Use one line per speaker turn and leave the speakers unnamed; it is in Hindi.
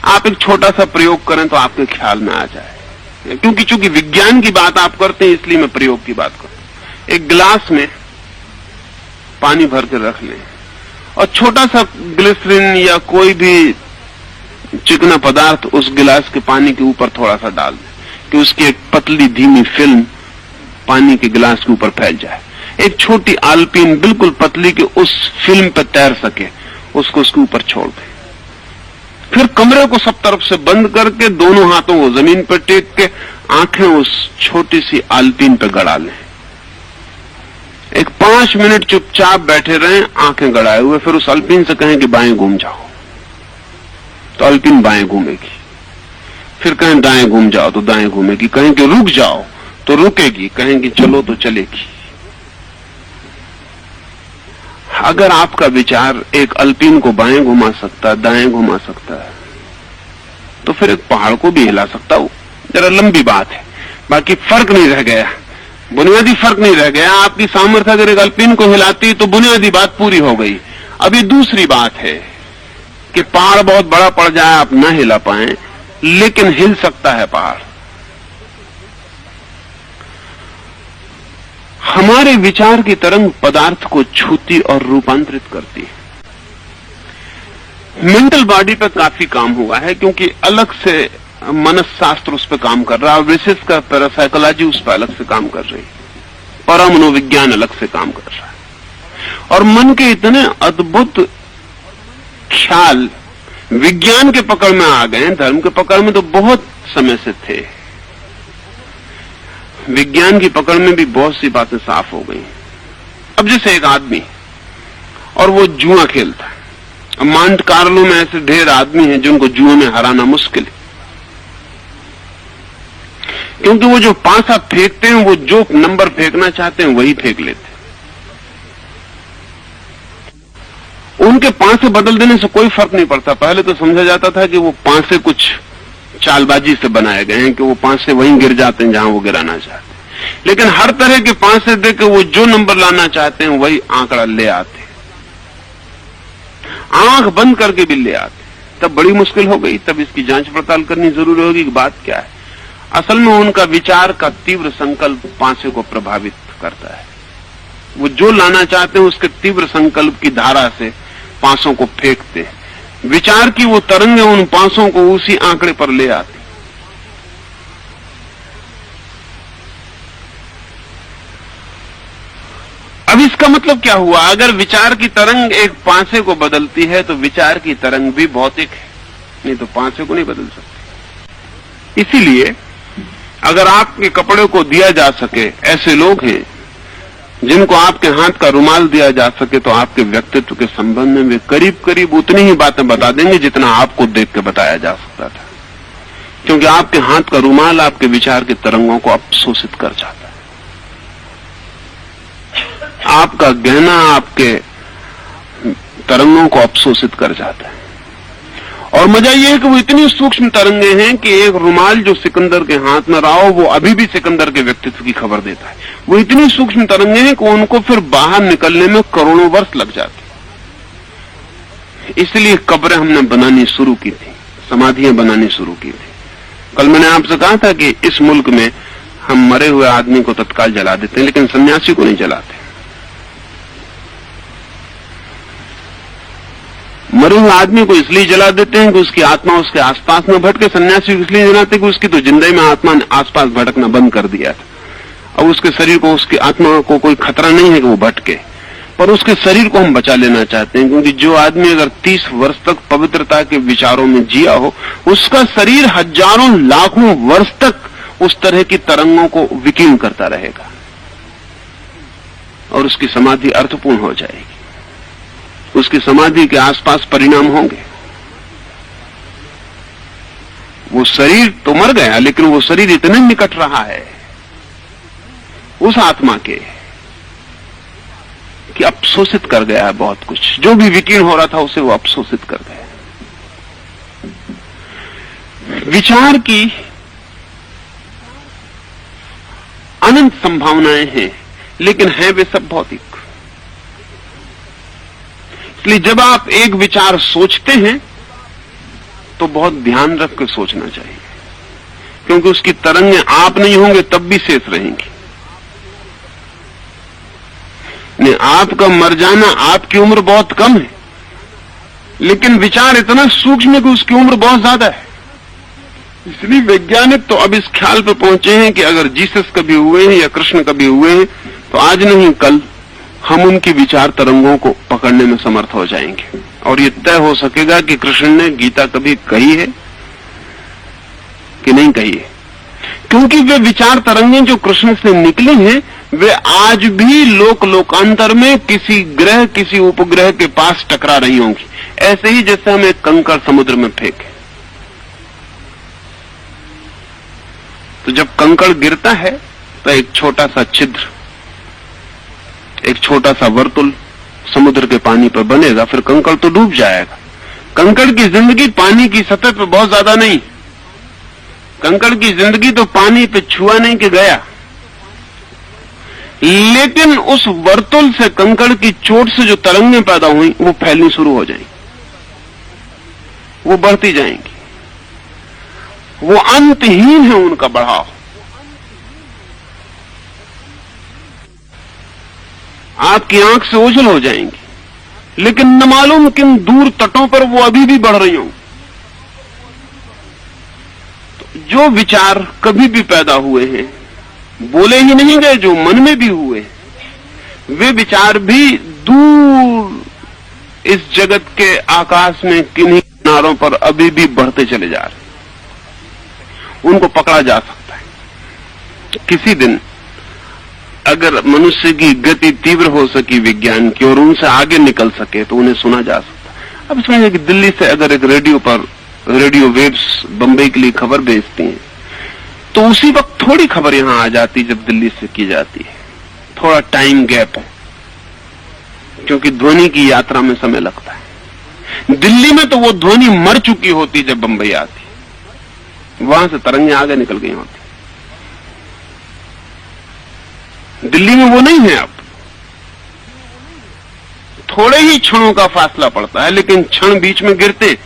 आप एक छोटा सा प्रयोग करें तो आपके ख्याल में आ जाए। क्योंकि चूंकि विज्ञान की बात आप करते हैं इसलिए मैं प्रयोग की बात करता हूं। एक गिलास में पानी भर के रख लें और छोटा सा ग्लिसरीन या कोई भी चिकना पदार्थ उस गिलास के पानी के ऊपर थोड़ा सा डाल दें कि उसकी एक पतली धीमी फिल्म पानी के गिलास के ऊपर फैल जाए। एक छोटी आलपीन बिल्कुल पतली कि उस फिल्म पर तैर सके, उसको उसके ऊपर छोड़ दें। फिर कमरे को सब तरफ से बंद करके दोनों हाथों को जमीन पर टेक के आंखें उस छोटी सी आलपीन पर गड़ा लें। एक 5 मिनट चुपचाप बैठे रहें आंखें गड़ाए हुए, फिर उस अल्पीन से कहें कि बाएं घूम जाओ, तो अल्पीन बाएं घूमेगी। फिर कहें दाएं घूम जाओ तो दाएं घूमेगी। कहें कि रुक जाओ तो रुकेगी। कहें कि चलो तो चलेगी। अगर आपका विचार एक अल्पीन को बाएं घुमा सकता, दाएं घुमा सकता है, तो फिर एक पहाड़ को भी हिला सकता हो। जरा लंबी बात है, बाकी फर्क नहीं रह गया, बुनियादी फर्क नहीं रह गया। आपकी सामर्थ्य अगर एक अल्पीन को हिलाती तो बुनियादी बात पूरी हो गई। अभी दूसरी बात है कि पहाड़ बहुत बड़ा पड़ जाए, आप न हिला पाए, लेकिन हिल सकता है पहाड़। हमारे विचार की तरंग पदार्थ को छूती और रूपांतरित करती है। मेंटल बॉडी पर काफी काम हुआ है क्योंकि अलग से मनस्शास्त्र उस पर काम कर रहा है, विशेषकर पैरासाइकोलॉजी उस पर अलग से काम कर रही है, परामनोविज्ञान अलग से काम कर रहा है। और मन के इतने अद्भुत ख्याल विज्ञान के पकड़ में आ गए, धर्म के पकड़ में तो बहुत समय से थे। विज्ञान की पकड़ में भी बहुत सी बातें साफ हो गई। अब जैसे एक आदमी और वो जुआ खेलता है। अब मांट कार्लो में ऐसे ढेर आदमी हैं जिनको जुए में हराना मुश्किल है, क्योंकि वो जो पासा फेंकते हैं वो जो नंबर फेंकना चाहते हैं वही फेंक लेते हैं। उनके पासे बदल देने से कोई फर्क नहीं पड़ता। पहले तो समझा जाता था कि वो पासे कुछ चालबाजी से बनाए गए हैं कि वो पासे वहीं गिर जाते हैं जहां वो गिराना चाहते हैं, लेकिन हर तरह के पासे देकर वो जो नंबर लाना चाहते हैं वही आंकड़ा ले आते, आंख बंद करके भी ले आते। तब बड़ी मुश्किल हो गई। तब इसकी जांच पड़ताल करनी जरूरी होगी कि बात क्या है। असल में उनका विचार का तीव्र संकल्प पासे को प्रभावित करता है। वो जो लाना चाहते हैं उसके तीव्र संकल्प की धारा से पासों को फेंकते हैं। विचार की वो तरंगें उन पासों को उसी आंकड़े पर ले आती। अब इसका मतलब क्या हुआ? अगर विचार की तरंग एक पासे को बदलती है तो विचार की तरंग भी भौतिक है, नहीं तो पासे को नहीं बदल सकती। इसीलिए अगर आपके कपड़े को दिया जा सके, ऐसे लोग हैं जिनको आपके हाथ का रुमाल दिया जा सके, तो आपके व्यक्तित्व के संबंध में वे करीब करीब उतनी ही बातें बता देंगे जितना आपको देख के बताया जा सकता था, क्योंकि आपके हाथ का रुमाल आपके विचार की तरंगों को अवशोषित कर जाता है। आपका गहना आपके तरंगों को अवशोषित कर जाता है। और मजा यह है कि वो इतनी सूक्ष्म तरंगे हैं कि एक रुमाल जो सिकंदर के हाथ में रहा हो वो अभी भी सिकंदर के व्यक्तित्व की खबर देता है। वो इतनी सूक्ष्म तरंगे हैं कि उनको फिर बाहर निकलने में करोड़ों वर्ष लग जाते। इसलिए कब्रें हमने बनानी शुरू की थी, समाधियां बनानी शुरू की थी। कल मैंने आपसे कहा था कि इस मुल्क में हम मरे हुए आदमी को तत्काल जला देते हैं, लेकिन सन्यासी को नहीं जलाते। मरे हुए आदमी को इसलिए जला देते हैं कि उसकी आत्मा उसके आसपास न भटके। सन्यासी को इसलिए जलाते कि उसकी तो जिंदगी में आत्मा ने आसपास भटकना बंद कर दिया था। अब उसके शरीर को, उसकी आत्मा को कोई खतरा नहीं है कि वो भटके, पर उसके शरीर को हम बचा लेना चाहते हैं, क्योंकि जो आदमी अगर 30 वर्ष तक पवित्रता के विचारों में जिया हो, उसका शरीर हजारों लाखों वर्ष तक उस तरह की तरंगों को विकीर्ण करता रहेगा और उसकी समाधि अर्थपूर्ण हो जाएगी। उसकी समाधि के आसपास परिणाम होंगे। वो शरीर तो मर गया, लेकिन वो शरीर इतने निकट रहा है उस आत्मा के कि अवशोषित कर गया है बहुत कुछ। जो भी विकीर्ण हो रहा था उसे वो अवशोषित कर गया। विचार की अनंत संभावनाएं हैं, लेकिन हैं वे सब भौतिक। इसलिए जब आप एक विचार सोचते हैं तो बहुत ध्यान रख कर सोचना चाहिए, क्योंकि उसकी तरंगें आप नहीं होंगे तब भी शेष रहेंगी। नहीं, आपका मर जाना, आपकी उम्र बहुत कम है, लेकिन विचार इतना सूक्ष्म है कि उसकी उम्र बहुत ज्यादा है। इसलिए वैज्ञानिक तो अब इस ख्याल पर पहुंचे हैं कि अगर जीसस कभी हुए हैं या कृष्ण कभी हुए हैं तो आज नहीं कल हम उनकी विचार तरंगों को पकड़ने में समर्थ हो जाएंगे, और ये तय हो सकेगा कि कृष्ण ने गीता कभी कही है कि नहीं कही है, क्योंकि वे विचार तरंगें जो कृष्ण से निकली हैं वे आज भी लोकांतर में किसी ग्रह, किसी उपग्रह के पास टकरा रही होंगी, ऐसे ही जैसे हम एक कंकड़ समुद्र में फेंके। तो जब कंकड़ गिरता है तो एक छोटा सा छिद्र, एक छोटा सा वर्तुल समुद्र के पानी पर बनेगा, फिर कंकड़ तो डूब जाएगा। कंकड़ की जिंदगी पानी की सतह पर बहुत ज्यादा नहीं, कंकड़ की जिंदगी तो पानी पे छुआ नहीं कि गया, लेकिन उस वर्तुल से, कंकड़ की चोट से जो तरंगें पैदा हुई वो फैलनी शुरू हो जाएंगी, वो बढ़ती जाएंगी, वो अंतहीन है उनका बढ़ाव। आपकी आंख से ओझल हो जाएंगी, लेकिन न मालूम किन दूर तटों पर वो अभी भी बढ़ रही होंगी। तो जो विचार कभी भी पैदा हुए हैं, बोले ही नहीं गए, जो मन में भी हुए, वे विचार भी दूर इस जगत के आकाश में किन्हीं किनारों पर अभी भी बढ़ते चले जा रहे, उनको पकड़ा जा सकता है। किसी दिन अगर मनुष्य की गति तीव्र हो सकी विज्ञान की और उनसे आगे निकल सके तो उन्हें सुना जा सकता है। अब समझिए कि दिल्ली से अगर एक रेडियो पर रेडियो वेव्स बंबई के लिए खबर भेजती हैं तो उसी वक्त थोड़ी खबर यहां आ जाती जब दिल्ली से की जाती है, थोड़ा टाइम गैप है, क्योंकि ध्वनि की यात्रा में समय लगता है। दिल्ली में तो वो ध्वनि मर चुकी होती जब बंबई आती, वहां से तरंगें आगे निकल गई होती। दिल्ली में वो नहीं है, अब थोड़े ही क्षणों का फासला पड़ता है, लेकिन क्षण बीच में गिरते